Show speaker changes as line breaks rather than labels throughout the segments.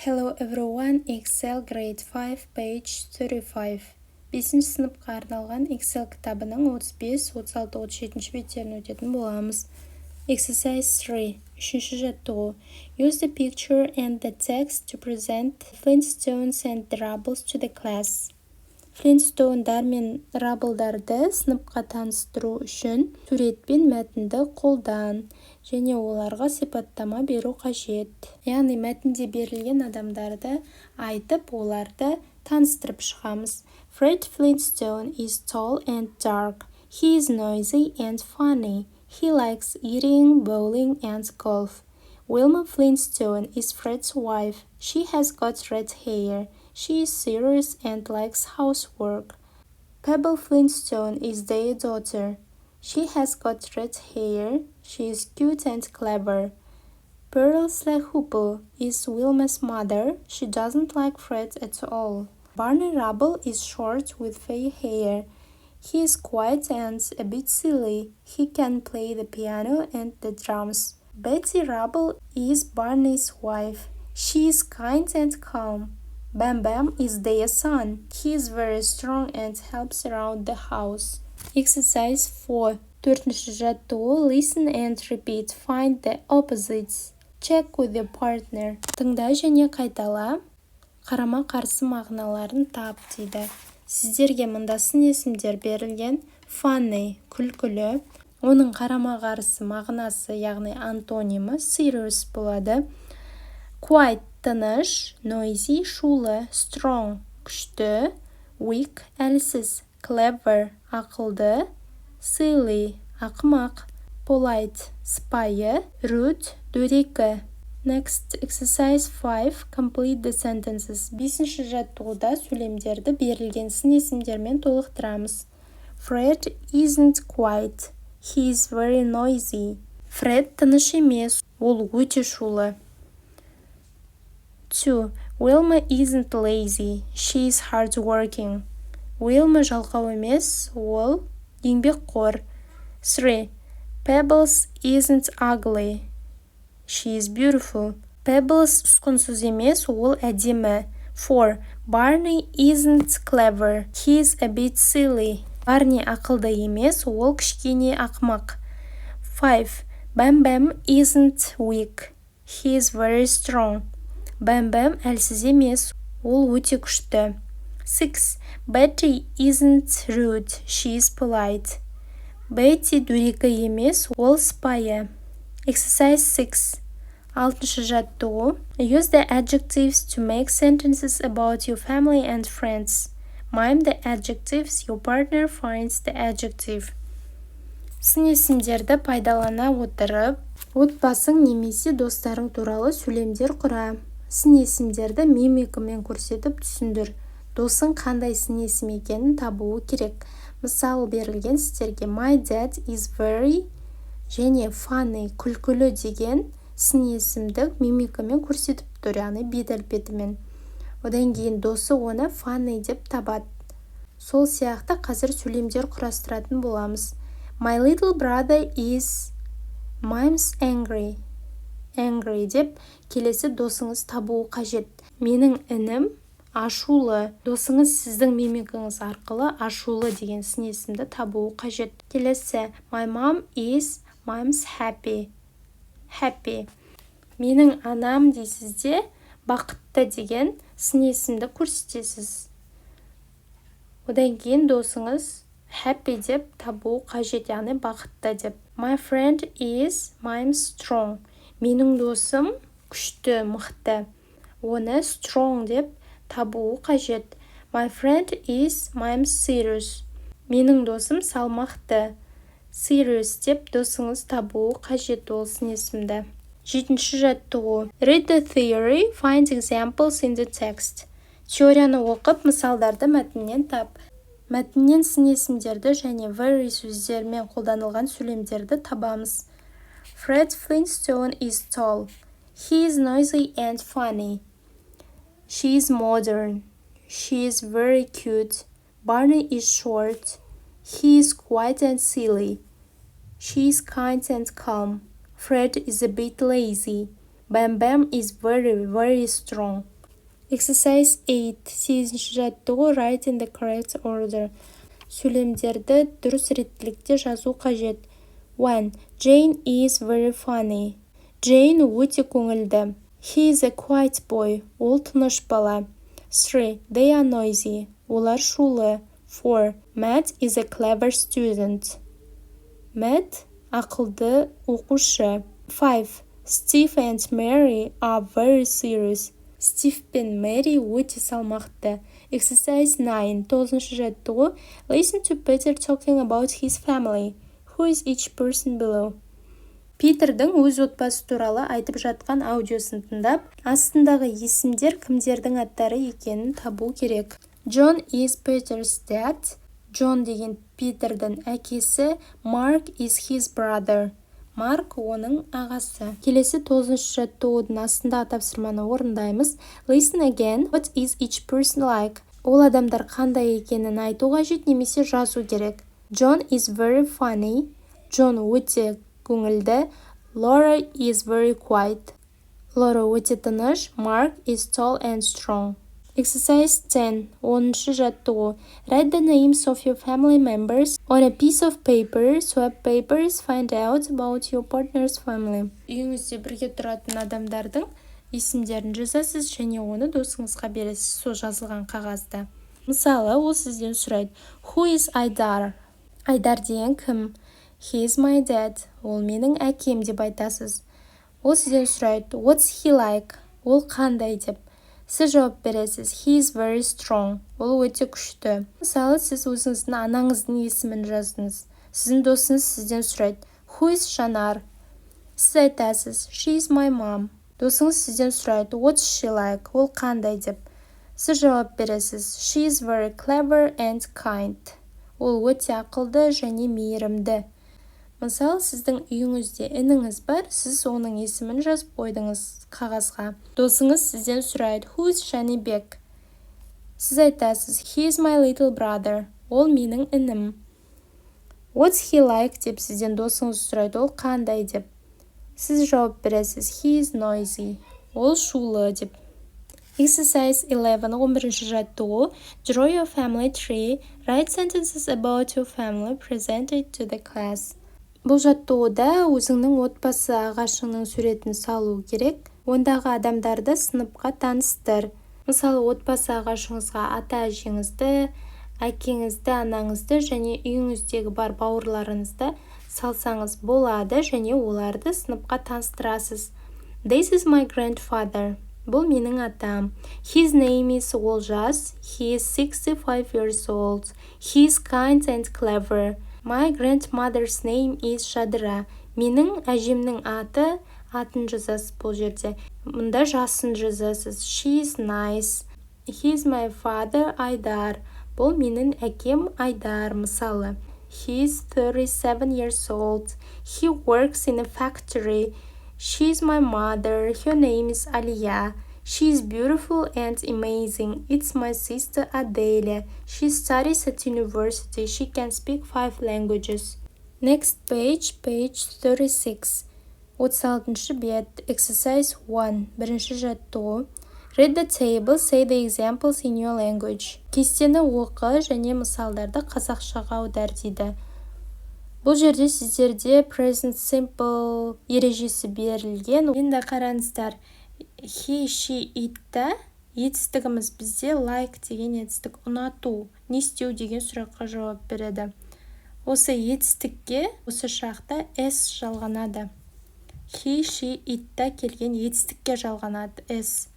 Hello everyone, Excel grade 5, page 35. 5-ші сыныпқа арналған Excel кітабының 35, 36, 37 беттерін өтетін боламыз. Exercise 3. Үшінші жаттығу. Use the picture and the text to present Flintstones and the Rubbles to the class. Flintstone'дар мен Rubble'дарды сыныпқа таныстыру үшін сурет пен мәтінді қолдан және оларға сипаттама беру қажет. Яғни мәтінде берілген адамдарды айтып, оларды таныстырып шығамыз. Fred Flintstone is tall and dark. He is noisy and funny. He likes eating, bowling, and golf. Wilma Flintstone is Fred's wife. She has got red hair. She is serious and likes housework. Pebble Flintstone is their daughter. She has got red hair. She is cute and clever. Pearl Hoople is Wilma's mother. She doesn't like Fred at all. Barney Rubble is short with fair hair. He is quiet and a bit silly. He can play the piano and the drums. Betty Rubble is Barney's wife. She is kind and calm. Bam Bam is their son. He is very strong and helps around the house. Exercise 4. 4-ші жаттығу. Listen and repeat. Find the opposites. Check with your partner. Тыңда және қайтала. Қарама-қарсы мағыналарын тап дейді. Сіздерге мында сын есімдер берілген. Funny, күлкілі. Оның қарама-қарсы мағынасы, яғни антонимі serious болады. Quiet, тыныш, noisy, шулы, strong, күшті, weak, әлсіз, clever, ақылды, silly, ақымақ, polite, сыпайы, rude, дөрекі. Next, exercise 5. Complete the sentences. 5-ші жаттығуда сөйлемдерді берілген сын есімдермен толықтырамыз. Fred isn't quiet. He is very noisy. Fred тыныш емес, ол өте шулы. 2. Wilma isn't lazy. She is hardworking. Wilma жалқау емес, ол еңбекқор. 3. Pebbles isn't ugly. She is beautiful. Pebbles ұсқынсыз емес, ол әдемі. 4. Barney isn't clever. He is a bit silly. Barney ақылды емес, ол кішкене ақымақ. 5. Bam Bam isn't weak. He is very strong. Bam Bam әлсіз емес, ол өте күшті. 6. Betty isn't rude. She is polite. Betty дөрекі емес, ол сыпайы. Exercise 6. 6-ші жаттығу. Use the adjectives to make sentences about your family and friends. Mime the adjectives. Your partner finds the adjective. Сын есімдерді пайдалана отырып, отбасың немесе достарың туралы сөйлемдер құра. Сын есімдерді мимикамен көрсетіп түсіндір. Досың қандай сын есім екенін табуы керек. Мысалы берілген сіздерге My dad is very және funny, күлкілі деген сын есімді мимикамен көрсетіп тұр, яғни бет әлпетімен. Одан кейін досы оны funny деп табады. Сол сияқты қазір сөйлемдер құрастыратын боламыз. My little brother is Mime's angry. Angry деп келесі досыңыз табуы қажет. Менің інім ашулы. Досыңыз сіздің мимикаңыз арқылы ашулы деген сын есімді табуы қажет. Келесі My mom is Mime's happy. Happy. Менің анам дейсізде бақытты деген сын есімді көрсетесіз. Одан кейін досыңыз happy деп табуы қажет, яғни бақытты деп. My friend is Mime's strong. Менің досым күшті, мықты. Оны strong деп табуы қажет. My friend is Mime's serious. Менің досым салмақты. Serious деп досыңыз табуы қажет ол сын есімді. 7-ші жаттығу. Read the theory, find examples in the text. Теорияны оқып, мысалдарды мәтіннен тап. Мәтіннен сын есімдерді және very сөздермен қолданылған сөйлемдерді табамыз. Fred Flintstone is tall. He is noisy and funny. She is modern. She is very cute. Barney is short. He is quiet and silly. She is kind and calm. Fred is a bit lazy. Bam Bam is very, very strong. Exercise 8. 8-ші жаттығу write in the correct order. Сөйлемдерді дұрыс реттілікте жазу қажет. 1. Jane is very funny. Jane өте көңілді. He is a quiet boy. Ол тыныш бала. 3. They are noisy. Олар шулы. 4. Matt is a clever student. Matt ақылды оқушы. 5. Steve and Mary are very serious. Steve пен Mary өте салмақты. Exercise 9. 9-ші жаттығу. Listen to Peter talking about his family. Who is each person below? Питердің өз отбасы туралы айтып жатқан аудиосын тыңдап, астындағы есімдер кімдердің аттары екенін табу керек. John is Peter's dad. John деген Питердің әкесі. Mark is his brother. Марк оның ағасы. Келесі 9-ші жаттығудың астындағы тапсырманы орындаймыз. Listen again. What is each person like? Ол адамдар қандай екенін айту қажет немесе жазу керек. John is very funny. John өте көңілді. Laura is very quiet. Laura өте тыныш. Mark is tall and strong. Exercise 10. 10-ші жаттығу. Write the names of your family members on a piece of paper. Swap papers. Find out about your partner's family. Үйіңізде бірге тұратын адамдардың есімдерін жазасыз және оны досыңызға бересіз сол жазылған қағазда. Мысалы, ол сізден сұрайды. Who is Айдар? Айдар деген кім? He is my dad. Ол менің әкем деп айтасыз. Ол сізден сұрайды. What's he like? Ол қандай деп. Сіз жауап бересіз. He is very strong. Ол өте күшті. Мысалы, сіз өзіңіздің анаңыздың есімін жаздыңыз. Сіздің досыңыз сізден сұрайды. Who is Жанар? Сіз айтасыз. She is my mom. Досыңыз сізден сұрайды. What's she like? Ол қандай деп. Сіз жауап бересіз. She is very clever and kind. Ол өте ақылды және мейірімді. Мысалы, сіздің үйіңізде ініңіз бар, сіз оның есімін жазып қойдыңыз қағазға. Досыңыз сізден сұрайды. Who is Жанибек? Сіз айтасыз. He is my little brother. Ол менің інім. What's he like? Деп сізден досыңыз сұрайды. Ол қандай деп. Сіз жауап бересіз. He is noisy. Ол шулы деп. Exercise 11. 11-ші жаттығу. Draw your family tree. Write sentences about your family. Present it to the class. Бұл жаттығуда өзіңнің отбасы ағашыңның суретін салу керек. Ондағы адамдарды сыныпқа таныстыр. Мысалы, отбасы ағашыңызға ата-әжеңізді, әкеңізді, анаңызды және үйіңіздегі бар бауырларыңызды салсаңыз болады және оларды сыныпқа таныстырасыз. This is my grandfather. Бұл менің атам. His name is Олжас. He is 65 years old. He is kind and clever. My grandmother's name is Жадыра. Менің әжемнің атын жазасыз бұл жерде. Мұнда жасын жазасыз. She is nice. He is my father, Айдар. Бұл менің әкем Айдар, мысалы. He is 37 years old. He works in a factory. She is my mother. Her name is Aliya. She is beautiful and amazing. It's my sister Adelia. She studies at university. She can speak 5 languages. Next page, page 36. 36-шы бет. Exercise 1. Бірінші жаттығу. Read the table, say the examples in your language. Кестені оқы және мысалдарды қазақшаға аудар дейді. Бұл жерде сіздерде present simple ережесі берілген. Енді қараңыздар. He, she, it-та етістігіміз бізде like деген етістік, ұнату, не істеу деген сұраққа жауап береді. Осы етістікке осы шақта s жалғанады. He, she, it-та келген етістікке жалғанады s.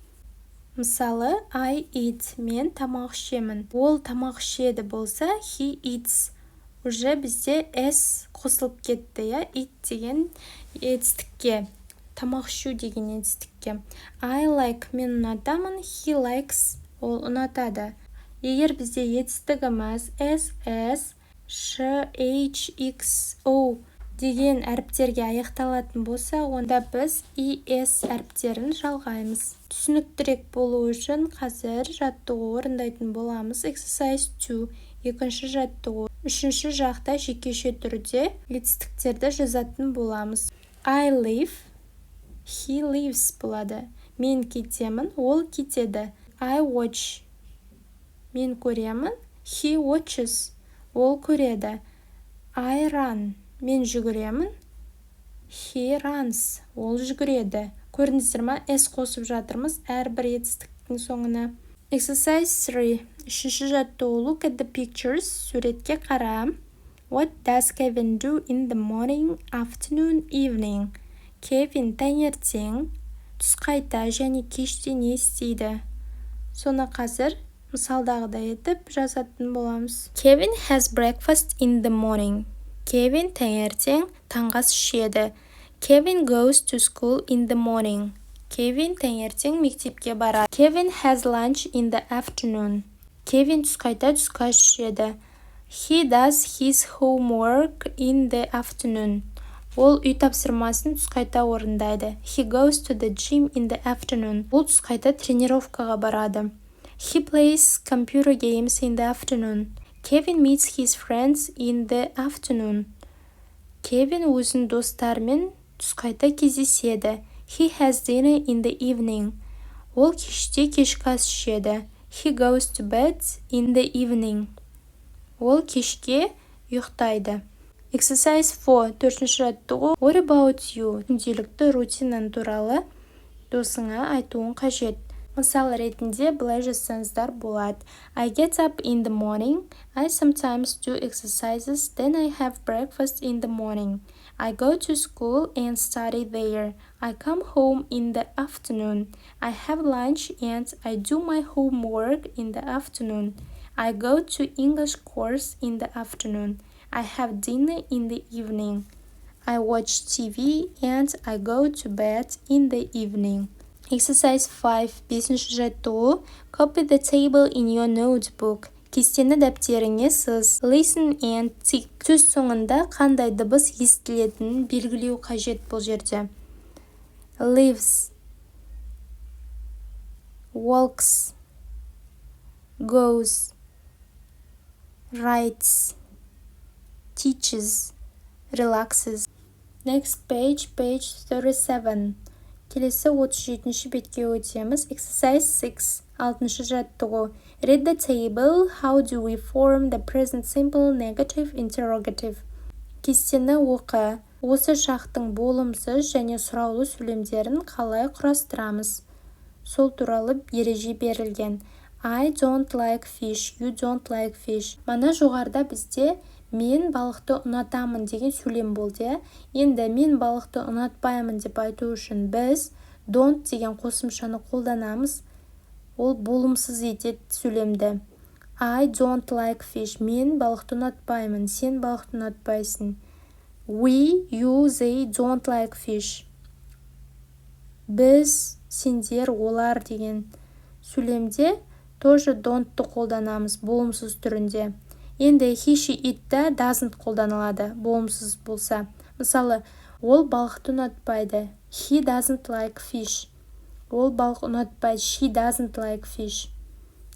Мысалы, I eat, мен тамақ ішемін. Ол тамақ ішеді болса, he eats. Уже бізде s қосылып кетті, it деген етістікке. Тамақ ішу деген етістікке. I like, мен ұнатамын. He likes, ол ұнатады. Егер бізде етістігіміз S, Ш, H, X, O деген әріптерге аяқталатын болса, онда біз ES әріптерін жалғаймыз. Түсініктірек болу үшін қазір жаттығу орындайтын боламыз. Exercise 2. Екінші жаттығу. Үшінші жақта жекеше түрде етістіктерді жазатын боламыз. I live. He leaves болады. Мен кетемін, ол кетеді. I watch. Мен көремін. He watches. Ол көреді. I run. Мен жүгіремін. He runs. Ол жүгіреді. Көрдіңіздер ма? S қосып жатырмыз әрбір етістіктің соңына. Exercise 3. Үшінші жаттығу. Look at the pictures. Суретке қара. What does Kevin do in the morning, afternoon, evening? Kevin таңертең, түс қайта және кеште не істейді? Соны қазір мысалдағыдай етіп жазатын боламыз. Kevin has breakfast in the morning. Kevin таңертең таңғы ас ішеді. Kevin goes to school in the morning. Kevin таңертең мектепке барады. Kevin has lunch in the afternoon. Kevin түс қайта түскі ас ішеді. He does his homework in the afternoon. Ол үй тапсырмасын түс қайта орындайды. He goes to the gym in the afternoon. Ол түс қайта тренировкаға барады. He plays computer games in the afternoon. Kevin meets his friends in the afternoon. Kevin өзінің достарымен түс қайта кездеседі. He has dinner in the evening. Ол кеште кешкі ас ішеді. He goes to bed in the evening. Ол кешке ұйықтайды. Exercise 4. Төртінші жаттығу. What about you? Күнделікті рутинан туралы досыңа айтуын қажет. Мысал ретінде былай жазсаңыздар болады. I get up in the morning. I sometimes do exercises. Then I have breakfast in the morning. I go to school and study there. I come home in the afternoon. I have lunch and I do my homework in the afternoon. I go to English course in the afternoon. I have dinner in the evening. I watch TV and I go to bed in the evening. Exercise 5. Бесінші жаттығу. Copy the table in your notebook. Кестені дәптеріңе сыз. Listen and tick. Сөз соңында қандай дыбыс естілетінін белгілеу қажет бұл жерде. Lives, walks, goes, writes, teaches, relaxes. Next page 37. Келесі 37-ші бетке өтеміз. Exercise 6. 6-шы жаттығу. Read the table. How do we form the present simple negative interrogative? Кестені оқы. Осы шақтың болымсыз және сұраулы сөйлемдерін қалай құрастырамыз? Сол туралы ереже берілген. I don't like fish. You don't like fish. Мана жоғарыда бізде мен балықты ұнатамын деген сөйлем болды. Енді мен балықты ұнатпаймын деп айту үшін біз don't деген қосымшаны қолданамыз. Ол болымсыз етеді сөйлемді. I don't like fish. Мен балықты ұнатпаймын. Сен балықты ұнатпайсың. We, you, they don't like fish. Біз, сендер, олар деген сөйлемде тоже don't-ты қолданамыз болымсыз түрінде. Енді he, she, it-та doesn't қолданылады болымсыз болса. Мысалы, ол балықты ұнатпайды. He doesn't like fish. Ол балық ұнатпайды. She doesn't like fish.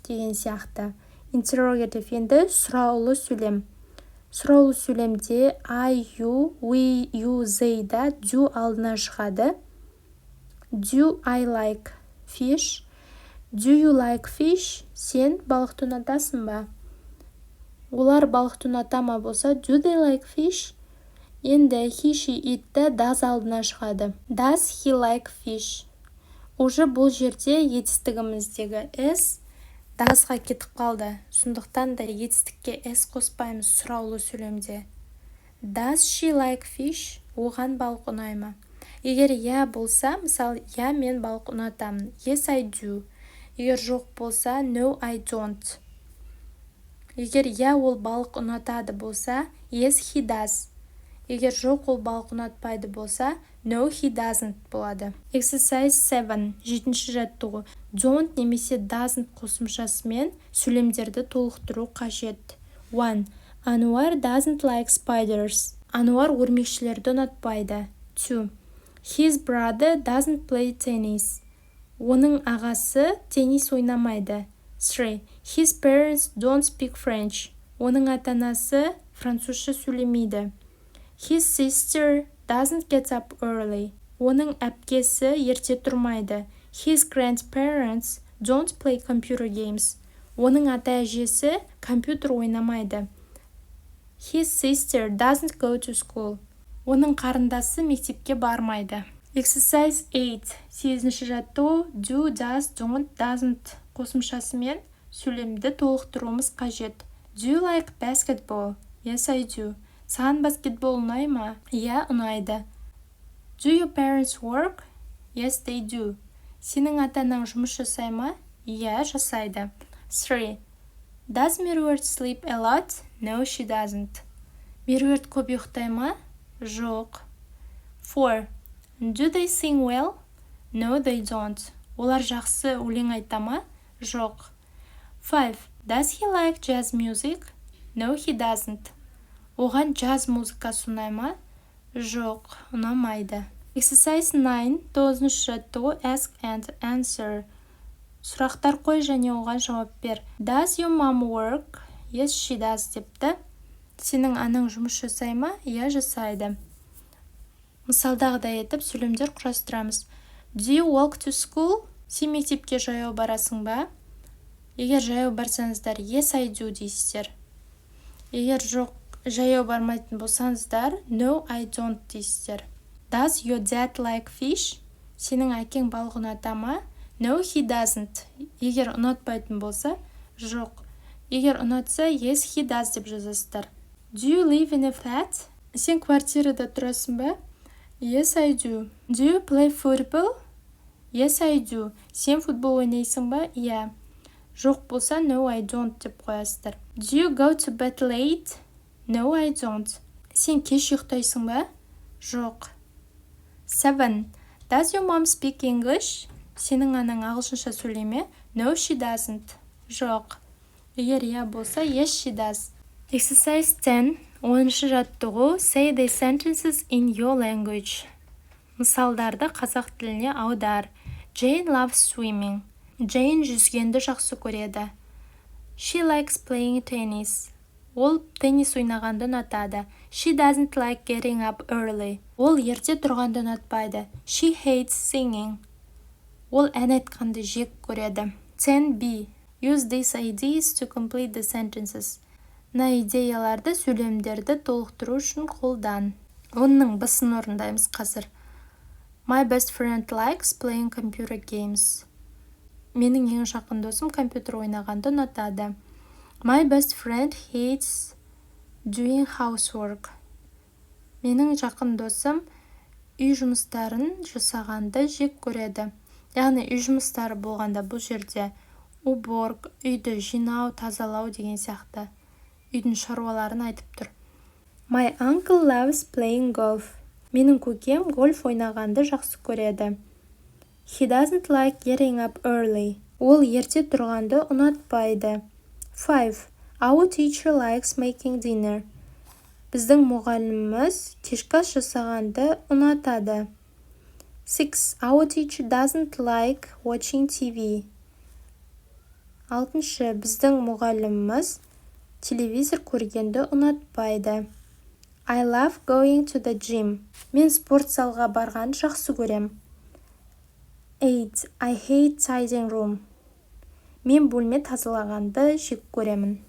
Деген сияқты. Interrogative енді сұраулы сөйлем. Сұраулы сөйлемде I, you, we, you, they да do алдына шығады. Do I like fish? Do you like fish? Сен балықты ұнатасың ба? Олар балықты ұната ма болса, do they like fish? Енді he, she, it-та does алдына шығады. Does he like fish? Уже бұл жерде етістігіміздегі S does-ға кетіп қалды. Сондықтан да етістікке S қоспаймыз сұраулы сөйлемде. Does she like fish? Оған балық ұнай ма? Егер я болса, мысалы, я мен балық ұнатамын. Yes, I do. Егер жоқ болса, no, I don't. Егер я ол балық ұнатады болса, yes, he does. Егер жоқ ол балық ұнатпайды болса, no, he doesn't болады. Exercise 7. 7-ші жаттығу. Don't немесе doesn't қосымшасымен сөйлемдерді толықтыру қажет. 1. Ануар doesn't like spiders. Ануар өрмекшілерді ұнатпайды. 2. His brother doesn't play tennis. Оның ағасы теннис ойнамайды. 3. His parents don't speak French. Оның ата-анасы французша сөйлемейді. His sister doesn't get up early. Оның әпкесі ерте тұрмайды. His grandparents don't play computer games. Оның ата-әжесі компьютер ойнамайды. His sister doesn't go to school. Оның қарындасы мектепке бармайды. Exercise 8. 8-ші жаттығу do, does, don't, doesn't қосымшасымен сөйлемді толықтыруымыз қажет. Do you like basketball? Yes, I do. Саған баскетбол ұнай ма? Иә, ұнайды. Do your parents work? Yes, they do. Сенің ата-анаң жұмыс жасай ма? Иә, жасайды. 3. Does Merwert sleep a lot? No, she doesn't. Меруерт көп ұйықтай ма? Жоқ. 4. Do they sing well? No, they don't. Олар жақсы өлең айта ма? Жоқ. 5. Does he like jazz music? No, he doesn't. Оған джаз музыкасы ұнай ма? Жоқ, ұнамайды. Exercise 9. 9-ші жаттығу ask and answer. Сұрақтар қой және оған жауап бер. Does your mom work? Yes, she does депті. Сенің анаң жұмыс жасай ма? Иә, жасайды. Мысалдағыдай етіп сөйлемдер құрастырамыз. Do you walk to school? Сен мектепке жаяу барасың ба? Егер жаяу барсаңыздар, yes, I do дейсіздер. Егер жоқ, жаяу бармайтын болсаңыздар, no, I don't дейсіздер. Does your dad like fish? Сенің әкең балық ұната ма? No, he doesn't. Егер ұнатпайтын болса, жоқ. Егер ұнатса, yes, he does деп жазасыздар. Do you live in a flat? Сен квартирада тұрасың ба? Yes, I do. Do you play football? Yes, I do. Сен футбол ойнайсың ба? Иә. Жоқ болса, no, I don't деп қоясыздар. Do you go to bed late? No, I don't. Сен кеш ұйықтайсың ба? Жоқ. 7. Does your mom speak English? Сенің анаң ағылшынша сөйлеме? No, she doesn't. Жоқ. Егер иә болса, yes, she does. Exercise 10. 10-ші жаттығу say the sentences in your language. Мысалдарды қазақ тіліне аудар. Jane loves swimming. Jane жүзгенді жақсы көреді. She likes playing tennis. Ол теннис ойнағанды ұнатады. She doesn't like getting up early. Ол ерте тұрғанды ұнатпайды. She hates singing. Ол ән айтқанды жек көреді. 10b. Use these ideas to complete the sentences. Мына идеяларды сөйлемдерді толықтыру үшін қолдан. Оның басын орындаймыз қазір. My best friend likes playing computer games. Менің ең жақын досым компьютер ойнағанды ұнатады. My best friend hates doing housework. Менің жақын досым үй жұмыстарын жасағанды жек көреді. Яғни үй жұмыстары болғанда бұл жерде уборг, үйді жинау, тазалау деген сияқты үйдің шаруаларын айтып тұр. My uncle loves playing golf. Менің көкем гольф ойнағанды жақсы көреді. He doesn't like getting up early. Ол ерте тұрғанды ұнатпайды. 5. Our teacher likes making dinner. Біздің мұғаліміміз кешкі ас жасағанды ұнатады. 6. Our teacher doesn't like watching TV. 6. Біздің мұғаліміміз телевизор көргенді ұнатпайды. I love going to the gym. Мен спорт залға барғанды жақсы көрем. 8. I hate tidying room. Мен бөлме тазалағанды жек көремін.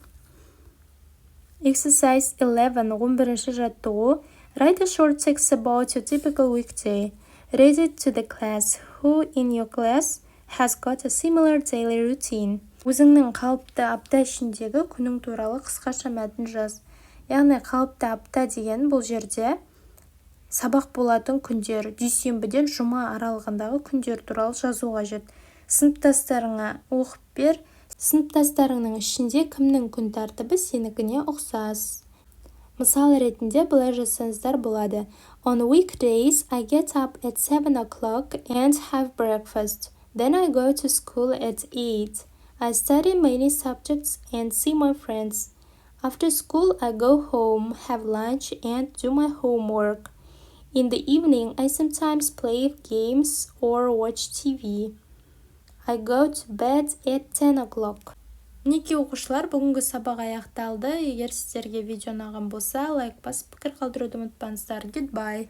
Exercise 11. 11-ші жаттығу. Write a short text about your typical weekday. Read it to the class. Who in your class has got a similar daily routine? Өзіңнің қалыпты апта ішіндегі күнің туралы қысқаша мәтін жаз. Яғни қалыпты апта деген бұл жерде сабақ болатын күндер, дүйсенбіден жұма аралығындағы күндер туралы жазу қажет. Сыныптастарыңа оқып бер. Сыныптастарыңның ішінде кімнің күн тәртібі сенікіне ұқсас. Мысал ретінде былай жазсаңыздар болады. On weekdays, I get up at 7 o'clock and have breakfast. Then I go to school at 8. I study many subjects and see my friends. After school, I go home, have lunch, and do my homework. In the evening, I sometimes play games or watch TV. I go to bed at 10 o'clock. Мінекей оқушылар, бүгінгі сабақ аяқталды. Егер сіздерге видео ұнаған болса, лайк басып пікір қалдыруды ұмытпаңыздар. Goodbye.